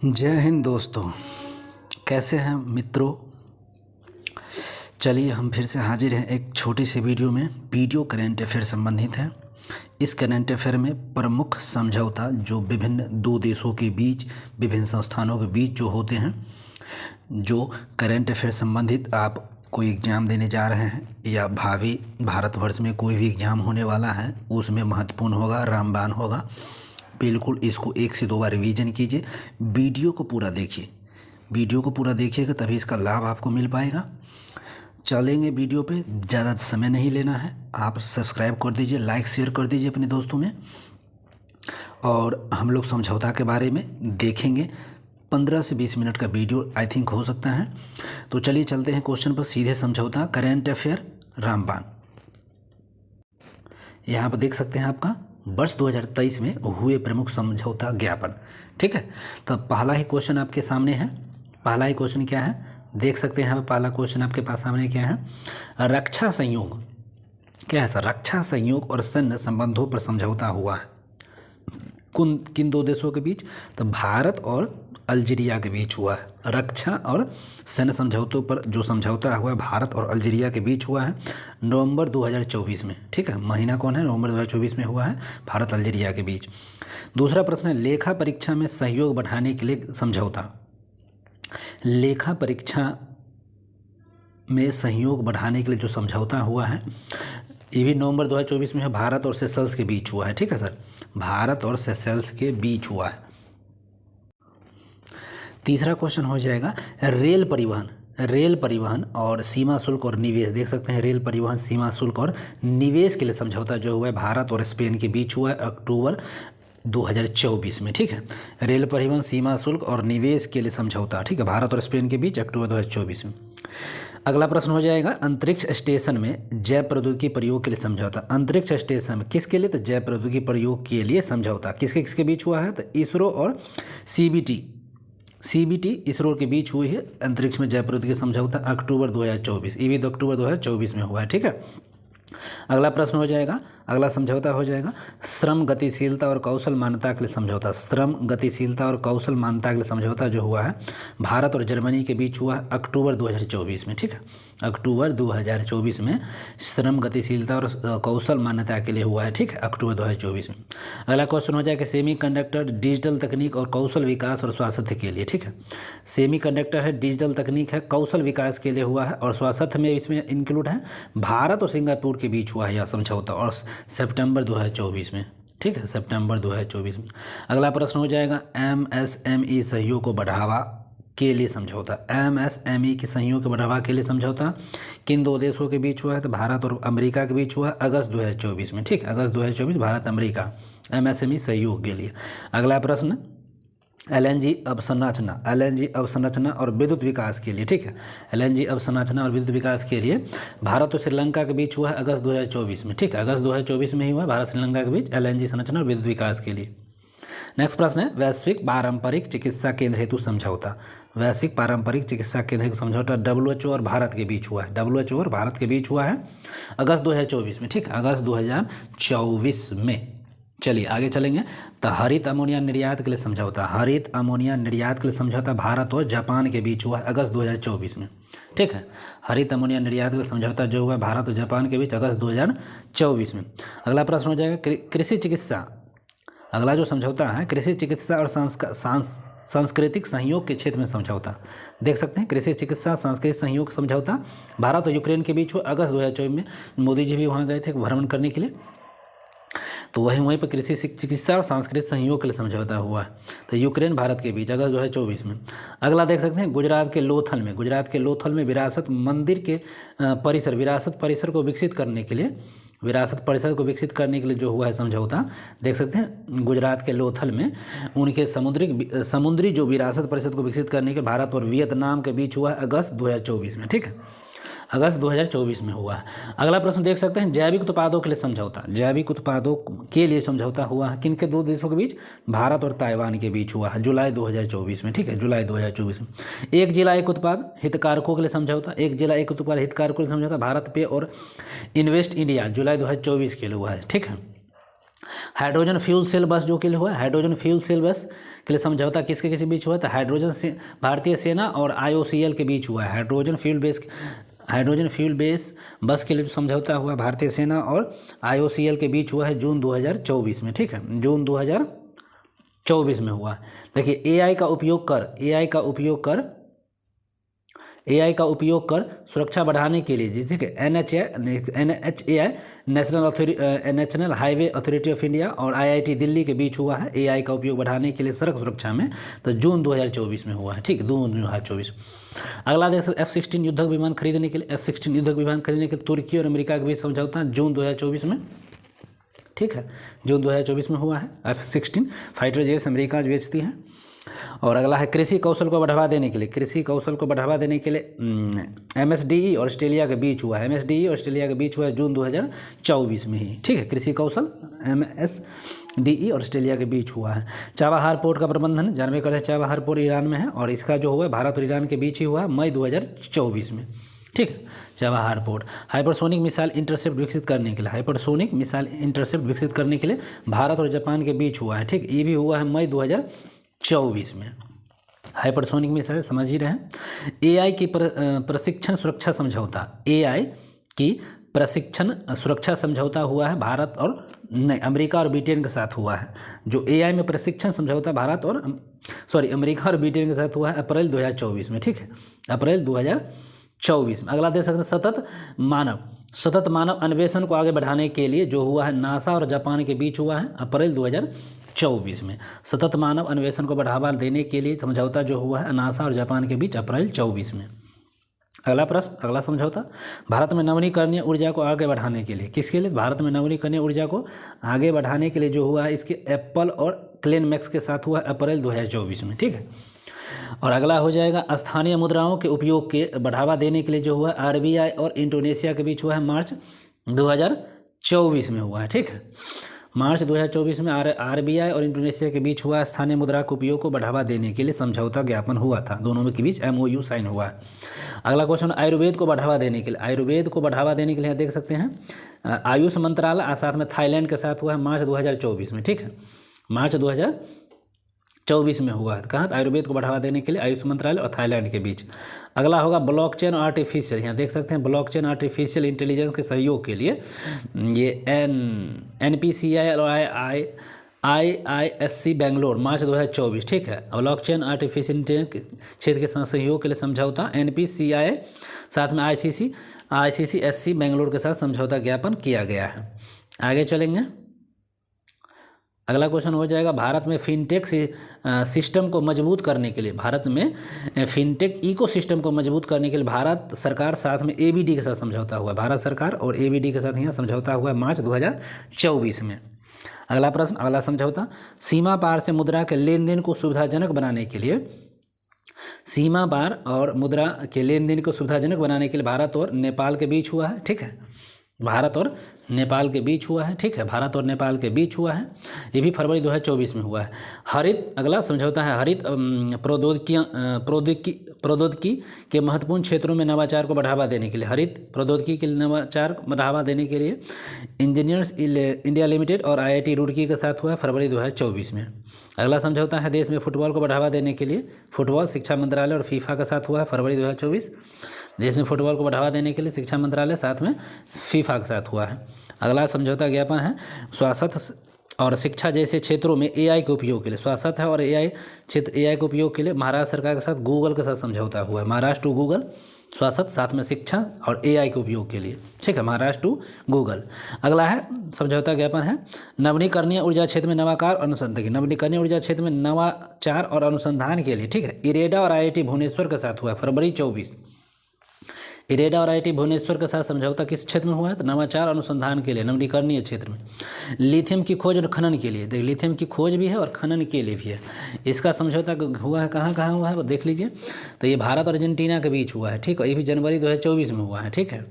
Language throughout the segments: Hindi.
जय हिंद दोस्तों, कैसे हैं मित्रों। चलिए हम फिर से हाजिर हैं एक छोटी सी वीडियो में। वीडियो करेंट अफेयर संबंधित है। इस करेंट अफेयर में प्रमुख समझौता जो विभिन्न दो देशों के बीच, विभिन्न संस्थानों के बीच जो होते हैं, जो करेंट अफेयर संबंधित आप कोई एग्ज़ाम देने जा रहे हैं या भावी भारतवर्ष में कोई भी एग्ज़ाम होने वाला है उसमें महत्वपूर्ण होगा, रामबाण होगा। बिल्कुल इसको 1 से 2 बार रिवीजन कीजिए। वीडियो को पूरा देखिए, वीडियो को पूरा देखिएगा तभी इसका लाभ आपको मिल पाएगा। चलेंगे वीडियो पे, ज़्यादा समय नहीं लेना है। आप सब्सक्राइब कर दीजिए, लाइक शेयर कर दीजिए अपने दोस्तों में। और हम लोग समझौता के बारे में देखेंगे। 15 से 20 मिनट का वीडियो आई थिंक हो सकता है। तो चलिए चलते हैं क्वेश्चन पर सीधे। समझौता करेंट अफेयर रामबाण। यहाँ पर देख सकते हैं आपका वर्ष 2023 में हुए प्रमुख समझौता ज्ञापन। ठीक है, तो पहला ही क्वेश्चन आपके सामने है। पहला ही क्वेश्चन क्या है, देख सकते हैं यहाँ पर पहला क्वेश्चन आपके पास सामने क्या है। रक्षा संयोग क्या है सर? रक्षा संयोग और सैन्य संबंधों पर समझौता हुआ है किन दो देशों के बीच? तो भारत और अल्जीरिया के बीच हुआ है। रक्षा और सैन्य समझौतों पर जो समझौता हुआ है भारत और अल्जीरिया के बीच हुआ है नवंबर 2024 में। ठीक है, महीना कौन है? नवंबर 2024 में हुआ है भारत अल्जीरिया के बीच। दूसरा प्रश्न है, लेखा परीक्षा में सहयोग बढ़ाने के लिए समझौता। लेखा परीक्षा में सहयोग बढ़ाने के लिए जो समझौता हुआ है ये भी नवंबर 2024 में है, भारत और सेशल्स के बीच हुआ है। ठीक है सर, भारत और सेशल्स के बीच हुआ है। तीसरा क्वेश्चन हो जाएगा रेल परिवहन और सीमा शुल्क और निवेश। देख सकते हैं रेल परिवहन, सीमा शुल्क और निवेश के लिए समझौता जो हुआ है भारत और स्पेन के बीच हुआ है अक्टूबर 2024 में। ठीक है, रेल परिवहन, सीमा शुल्क और निवेश के लिए समझौता, ठीक है, भारत और स्पेन के बीच अक्टूबर 2024 में। अगला प्रश्न हो जाएगा अंतरिक्ष स्टेशन में जैव प्रौद्योगिकी प्रयोग के लिए समझौता। अंतरिक्ष स्टेशन में किसके लिए? तो जैव प्रौद्योगिकी प्रयोग के लिए समझौता किसके किसके बीच हुआ है? तो इसरो और सीबीटी इसरो के बीच हुई है अंतरिक्ष में जैव प्रौद्योगिकी समझौता अक्टूबर 2024। ये भी तो अक्टूबर 2024 में हुआ है। ठीक है, अगला प्रश्न हो जाएगा, अगला समझौता हो जाएगा श्रम गतिशीलता और कौशल मान्यता के लिए समझौता। श्रम गतिशीलता और कौशल मान्यता के लिए समझौता जो हुआ है भारत और जर्मनी के बीच हुआ है अक्टूबर 2024 में। ठीक है, अक्टूबर 2024 में श्रम गतिशीलता और कौशल मान्यता के लिए हुआ है। ठीक है, अक्टूबर 2024 में। अगला क्वेश्चन हो जाएगा सेमीकंडक्टर, डिजिटल तकनीक और कौशल विकास और स्वास्थ्य के लिए। ठीक है, सेमीकंडक्टर है, डिजिटल तकनीक है, कौशल विकास के लिए हुआ है और स्वास्थ्य में इसमें इंक्लूड है भारत और सिंगापुर के बीच हुआ है यह समझौता और सितंबर 2024 में। ठीक है, सितंबर 2024 में। अगला प्रश्न हो जाएगा एमएसएमई सहयोग को बढ़ावा के लिए समझौता। एमएसएमई के सहयोग के बढ़ावा के लिए समझौता किन दो देशों के बीच हुआ है? तो भारत और अमेरिका के बीच हुआ है अगस्त 2024 में। ठीक है, अगस्त 2024 भारत अमेरिका एमएसएमई सहयोग के लिए। अगला प्रश्न एलएनजी अवसंरचना और विद्युत विकास के लिए। ठीक है, एलएनजी अवसंरचना और विद्युत विकास के लिए भारत और श्रीलंका के बीच हुआ है अगस्त 2024 में। ठीक है, अगस्त 2024 में ही हुआ है भारत श्रीलंका के बीच एलएनजी संरचना और विद्युत विकास के लिए। नेक्स्ट प्रश्न है वैश्विक पारंपरिक चिकित्सा केंद्र हेतु समझौता। वैश्विक पारंपरिक चिकित्सा केंद्र हेतु समझौता डब्ल्यूएचओ और भारत के बीच हुआ है। डब्ल्यूएचओ और भारत के बीच हुआ है अगस्त 2024 में। ठीक है, अगस्त 2024 में। चलिए आगे चलेंगे। तो हरित अमोनिया निर्यात के लिए समझौता। हरित अमोनिया निर्यात के लिए समझौता भारत और जापान के बीच हुआ है अगस्त 2024 में। ठीक है, हरित अमोनिया निर्यात के लिए समझौता जो हुआ भारत और जापान के बीच अगस्त 2024 में। अगला प्रश्न हो जाएगा कृषि चिकित्सा। अगला जो समझौता है कृषि चिकित्सा और सांस्कृतिक सहयोग के क्षेत्र में समझौता। देख सकते हैं कृषि चिकित्सा सांस्कृतिक सहयोग समझौता भारत और यूक्रेन के बीच हुआ अगस्त 2024 में। मोदी जी भी वहाँ गए थे भ्रमण करने के लिए, तो वहीं पर कृषि चिकित्सा और सांस्कृतिक सहयोग के लिए समझौता हुआ है तो यूक्रेन भारत के बीच अगस्त 2024 में। अगला देख सकते हैं गुजरात के लोथल में विरासत परिसर को विकसित करने के लिए जो हुआ है समझौता। देख सकते हैं गुजरात के लोथल में उनके समुद्री जो विरासत परिषद को विकसित करने के भारत और वियतनाम के बीच हुआ है अगस्त 2024 में। ठीक है, अगस्त 2024 में हुआ है। अगला प्रश्न देख सकते हैं जैविक उत्पादों के लिए समझौता। जैविक उत्पादों के लिए समझौता हुआ है किन के दो देशों के बीच? भारत और ताइवान के बीच हुआ है जुलाई 2024 में। ठीक है, जुलाई 2024 में। एक जिला एक उत्पाद हितधारकों के लिए समझौता। एक जिला एक उत्पाद हितधारकों के लिए समझौता भारत पे और इन्वेस्ट इंडिया जुलाई 2024 के लिए हुआ है। ठीक है, हाइड्रोजन फ्यूल सेल बस जो के लिए हुआ है, हाइड्रोजन फ्यूल सेल बस के लिए समझौता किसके किसी बीच हुआ था, हाइड्रोजन से भारतीय सेना और IOCL के बीच हुआ है। हाइड्रोजन फ्यूल बेस बस के लिए समझौता हुआ भारतीय सेना और IOCL के बीच हुआ है जून 2024 में, ठीक है, जून 2024 में हुआ है। देखिए AI का उपयोग कर सुरक्षा बढ़ाने के लिए, जैसे कि NHAI national highway authority of India और IIT दिल्ली के बीच हुआ है AI का उपयोग बढ़ाने के लिए सड़क सुरक्षा में, तो जून 2024 में हुआ है, ठीक, जून 2024। अगला देख F-16 युद्धक विमान खरीदने के लिए, F-16 युद्धक विमान खरीदने के लिए तुर्की और अमेरिका के बीच समझौता जून 2024 में, ठीक है, जून 2024 में हुआ है। F-16 फाइटर जेट्स अमेरिका बेचती है। और अगला है कृषि कौशल को बढ़ावा देने के लिए, MSDE और ऑस्ट्रेलिया के बीच हुआ है, MSDE और ऑस्ट्रेलिया के बीच हुआ है जून 2024 में ही, ठीक है, कृषि कौशल MSDE और ऑस्ट्रेलिया के बीच हुआ है। चाबहार पोर्ट का प्रबंधन जानवे करते हैं, चाबहार पोर्ट ईरान में है और इसका जो हुआ है भारत और ईरान के बीच ही हुआ है मई 2024 में, ठीक है, Chabahar port. Hypersonic missile intercept विकसित करने के लिए भारत और जापान के बीच हुआ है, ठीक, ये भी हुआ है मई 2024 में। हाइपरसोनिक मिसाइल समझ ही रहे हैं। AI की प्रशिक्षण सुरक्षा समझौता, AI की प्रशिक्षण सुरक्षा समझौता हुआ है भारत और अमेरिका और ब्रिटेन के साथ हुआ है। जो AI में प्रशिक्षण समझौता अमेरिका और ब्रिटेन के साथ हुआ है अप्रैल 2024 में, ठीक है, अप्रैल 2024 में। अगला देख सकते हैं सतत मानव अन्वेषण को आगे बढ़ाने के लिए जो हुआ है नासा और जापान के बीच हुआ है अप्रैल 2024 में। सतत मानव अन्वेषण को बढ़ावा देने के लिए समझौता जो हुआ है नासा और जापान के बीच अप्रैल 2024 में। अगला समझौता भारत में नवीकरणीय ऊर्जा को आगे बढ़ाने के लिए, किसके लिए, भारत में नवीकरणीय ऊर्जा को आगे बढ़ाने के लिए जो हुआ है इसके एप्पल और क्लेनमैक्स के साथ हुआ है अप्रैल 2024 में, ठीक है। और अगला हो जाएगा स्थानीय मुद्राओं के उपयोग के बढ़ावा देने के लिए जो हुआ है RBI और इंडोनेशिया के बीच हुआ है मार्च 2024 में हुआ है, ठीक है, मार्च 2024 में RBI और इंडोनेशिया के बीच हुआ स्थानीय मुद्रा के उपयोग को बढ़ावा देने के लिए समझौता ज्ञापन हुआ था, दोनों के बीच MOU साइन हुआ है। अगला क्वेश्चन आयुर्वेद को बढ़ावा देने के लिए देख सकते हैं आयुष मंत्रालय और साथ में थाईलैंड के साथ हुआ है मार्च 2024 में, ठीक है, मार्च 2024 में हुआ है। कहाँ, आयुर्वेद को बढ़ावा देने के लिए आयुष मंत्रालय और थाईलैंड के बीच। अगला होगा ब्लॉकचेन और आर्टिफिशियल, यहाँ देख सकते हैं ब्लॉकचेन आर्टिफिशियल इंटेलिजेंस के सहयोग के लिए ये NPCI और IISc बेंगलोर मार्च 2024, ठीक है, ब्लॉकचेन आर्टिफिशियल इंटेलिजेंस क्षेत्र के साथ सहयोग के लिए समझौता NPCI साथ में ICCSC बेंगलोर के साथ समझौता ज्ञापन किया गया है। आगे चलेंगे। अगला क्वेश्चन हो जाएगा भारत में फिनटेक सिस्टम को मजबूत करने के लिए, भारत में फिनटेक इकोसिस्टम को मजबूत करने के लिए भारत सरकार साथ में ABD के साथ समझौता हुआ, भारत सरकार और ABD के साथ यहाँ समझौता हुआ है मार्च 2024 में। अगला प्रश्न, अगला समझौता सीमा पार से मुद्रा के लेन देन को सुविधाजनक बनाने के लिए, सीमा पार और मुद्रा के लेन देन को सुविधाजनक बनाने के लिए भारत और नेपाल के बीच हुआ है, ठीक है, भारत और नेपाल के बीच हुआ है, ठीक है, भारत और नेपाल के बीच हुआ है, ये भी फरवरी 2024 में हुआ है। अगला समझौता है हरित प्रौद्योगिकी के महत्वपूर्ण क्षेत्रों में नवाचार को बढ़ावा देने के लिए, हरित प्रौद्योगिकी के नवाचार को बढ़ावा देने के लिए इंजीनियर्स इंडिया लिमिटेड और IIT रुड़की के साथ हुआ है फरवरी 2024 में। अगला समझौता है देश में फुटबॉल को बढ़ावा देने के लिए, फुटबॉल शिक्षा मंत्रालय और FIFA के साथ हुआ है फरवरी 2024। देश में फुटबॉल को बढ़ावा देने के लिए शिक्षा मंत्रालय साथ में FIFA के साथ हुआ है। अगला समझौता ज्ञापन है स्वास्थ्य और शिक्षा जैसे क्षेत्रों में AI के उपयोग के लिए, स्वास्थ्य है और AI के उपयोग के लिए महाराष्ट्र सरकार के साथ गूगल के साथ समझौता हुआ है, महाराष्ट्र टू गूगल, स्वास्थ्य साथ में शिक्षा और AI के उपयोग के लिए, ठीक है, महाराष्ट्र टू गूगल। अगला है समझौता ज्ञापन है नवीकरणीय ऊर्जा क्षेत्र में नवाचार अनुसंधान, नवीकरणीय ऊर्जा क्षेत्र में नवाचार और अनुसंधान के लिए, ठीक है, IREDA और IIT भुवनेश्वर के साथ हुआ है फरवरी 24। IREDA और IIT भुवनेश्वर के साथ समझौता किस क्षेत्र में हुआ है, तो नवाचार अनुसंधान के लिए नवीकरणीय क्षेत्र में। लिथियम की खोज और खनन के लिए, लिथियम की खोज भी है और खनन के लिए भी है। इसका समझौता हुआ है कहाँ हुआ है वो देख लीजिए, तो ये भारत और अर्जेंटीना के बीच हुआ है, ठीक है, ये भी जनवरी 2024 में हुआ है, ठीक है।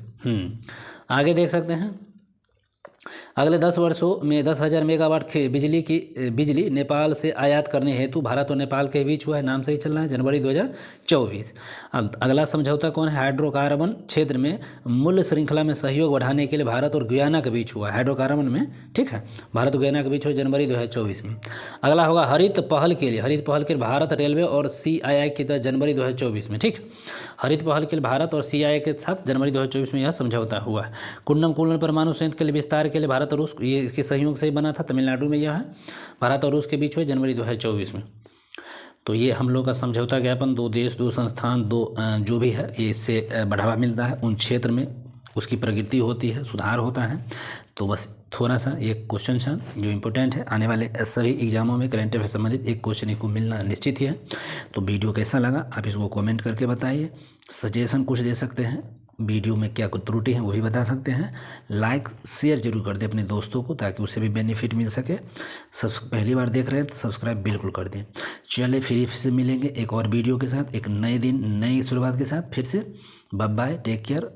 आगे देख सकते हैं अगले 10 वर्षों में 10,000 मेगावाट बिजली नेपाल से आयात करने हेतु भारत और नेपाल के बीच हुआ है, नाम से ही चल रहा है, जनवरी 2024। अब अगला समझौता कौन है? हाइड्रोकार्बन क्षेत्र में मूल्य श्रृंखला में सहयोग बढ़ाने के लिए भारत और गुयाना के बीच हुआ है, हाइड्रोकार्बन में, ठीक है, भारत और गुयाना के बीच हुआ जनवरी 2024 में। अगला होगा हरित पहल के लिए भारत रेलवे और CII के तहत जनवरी 2024 में, ठीक। हरित पहल के लिए भारत और CII के साथ जनवरी 2024 में यह समझौता हुआ है। कुंडम परमाणु संयंत्र के लिए विस्तार के लिए भारत और रूस, ये इसके सहयोग से ही बना था, तमिलनाडु में यह है, भारत और रूस के बीच हुए जनवरी 2024 में। तो ये हम लोग का समझौता ज्ञापन, 2 देश 2 संस्थान 2 जो भी है, ये इससे बढ़ावा मिलता है, उन क्षेत्र में उसकी प्रगति होती है, सुधार होता है। तो बस थोड़ा सा ये क्वेश्चन था जो इम्पोर्टेंट है, आने वाले सभी एग्जामों में करंट अफेयर से संबंधित एक क्वेश्चन को मिलना निश्चित ही है। तो वीडियो कैसा लगा आप इसको कमेंट करके बताइए, सजेशन कुछ दे सकते हैं, वीडियो में क्या कुछ त्रुटि है वो भी बता सकते हैं। लाइक शेयर जरूर कर दें अपने दोस्तों को, ताकि उससे भी बेनिफिट मिल सके। पहली बार देख रहे हैं तो सब्सक्राइब बिल्कुल कर दें। चलिए फिर से मिलेंगे एक और वीडियो के साथ, एक नए दिन नई शुरुआत के साथ फिर से। Bye bye, take care.